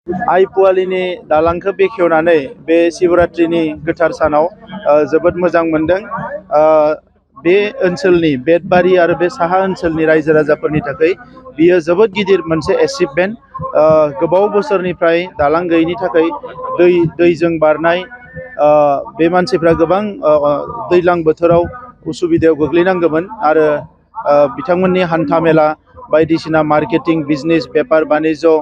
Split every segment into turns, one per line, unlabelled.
आयफआलनि दालांखौ बेखेवनानै बे शिवरात्रिनि गोथार सानाव जोबोद मोजां मोनदों। बे ओनसोलनि बेटबारि आरो बे साहा ओनसोलनि रायजो राजाफोरनि थाखाय बियो जोबोद गिदिर मोनसे एचिभमेन्ट। गोबाव बोसोरनिफ्राय दालां गैयैनि थाखाय दैजों बारनाय बे मानसिफ्रा गोबां दैज्लां बोथोराव उसुबिदायाव गोग्लैनांगौमोन आरो बिथांमोननि हान्था मेला बायदिसिना मार्केटिं बिजनेस बेफार बानिज्य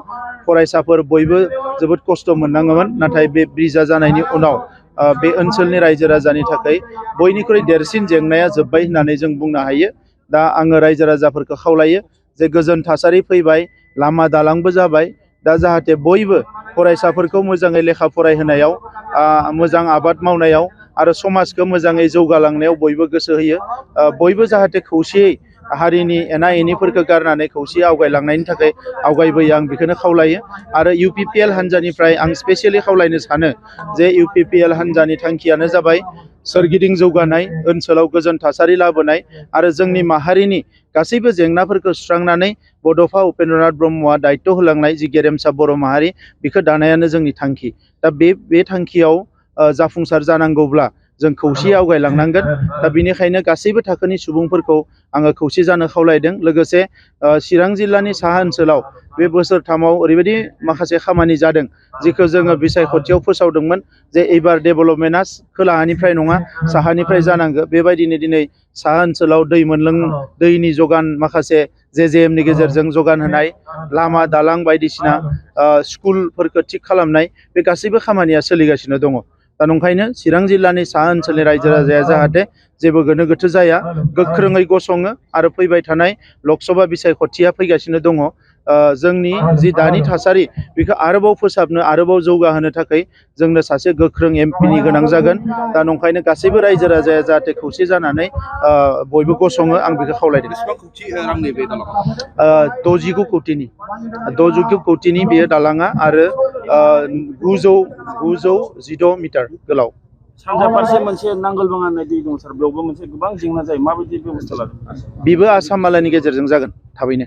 फरायसाफोर बयबो जोबोद खस्थ' मोननाङोमोन। नाथाय बे ब्रिजआ जानायनि उनाव बे ओनसोलनि रायजो राजानि थाखाय बयनिख्रुइ देरसिन जेंनाया जोब्बाय होननानै जों बुंनो हायो। दा आङो रायजो राजाफोरखौ खावलायो जे गोजोन थासारि फैबाय, लामा दालांबो जाबाय, दा जाहाथे बयबो फरायसाफोरखौ मोजाङै लेखा फरायहोनायाव, मोजां आबाद मावनायाव आरो समाजखौ मोजाङै जौगालांनायाव बयबो गोसो होयो। बयबो जाहाथे खौसेयै हारिनि एना एनिफोरखौ गारनानै खौसेयै आवगायलांनायनि थाखाय आवगायबोयो, आं बेखौनो खावलायो। आरो UPPL हान्जानिफ्राय आं स्पेसियेलि खावलायनो सानो जे UPPL हान्जानि थांखियानो जाबाय सोरगिदिं जौगानाय, ओनसोलाव गोजोन थासारि लाबोनाय आरो जोंनि माहारिनि गासैबो जेंनाफोरखौ सुस्रांनानै बड'फा उपेन्द्रनाथ ब्रह्मआ दायित्व होलांनाय जि गेरेमसा बर' माहारि, बेखौ दानायानो जोंनि थांखि। दा बे थांखियाव जाफुंसार जानांगौब्ला जों खौसेयै आवगायलांनांगोन। दा बेनिखायनो गासैबो थाखोनि सुबुंफोरखौ आङो खौसे जानो खावलायदों। लोगोसे चिरां जिल्लानि साहा ओनसोलाव बे बोसोरथामाव ओरैबायदि माखासे खामानि जादों जिखौ जोङो बिसायख'थियाव फोसावदोंमोन जे एबार डेभेलपमेन्टआ खोलाहानिफ्राय नङा साहानिफ्राय जानांगौ। बेबायदिनो दिनै साहा ओनसोलाव दैनि जगान माखासे JJMनि गेजेरजों जगान होनाय, लामा दालां बायदिसिना स्कुलफोरखौ थिग खालामनाय, बे गासैबो खामानिया सोलिगासिनो दङ। दा नंखायनो चिरां जिल्लानि साहा ओनसोलनि रायजो राजाया जाहाथे जेबो गोनो गोथो जाया, गोख्रोङै गसङो आरो फैबाय थानाय लकसभा बिसायख'थिया फैगासिनो दङ। जोंनि जि दानि थासारि बेखौ आरोबाव फोसाबनो, आरोबाव जौगाहोनो थाखाय जोंनो सासे गोख्रों MPनि गोनां जागोन। दा नंखायनो गासैबो रायजो राजाया जाहाथे खौसे जानानै बयबो गसङो, आं बेखौ खावलायदों। 69 कौटिनि बेयो दालाङा आरो 916 मिटार गोलाव।
सानजा फारसे मोनसे नांगोलबाङा होननाय दै दं सार, बेयावबो मोनसे गोबां जेंना जायो, माबायदि बेबस्था लादों?
बेबो आसाम मालायनि गेजेरजों जागोन थाबैनो।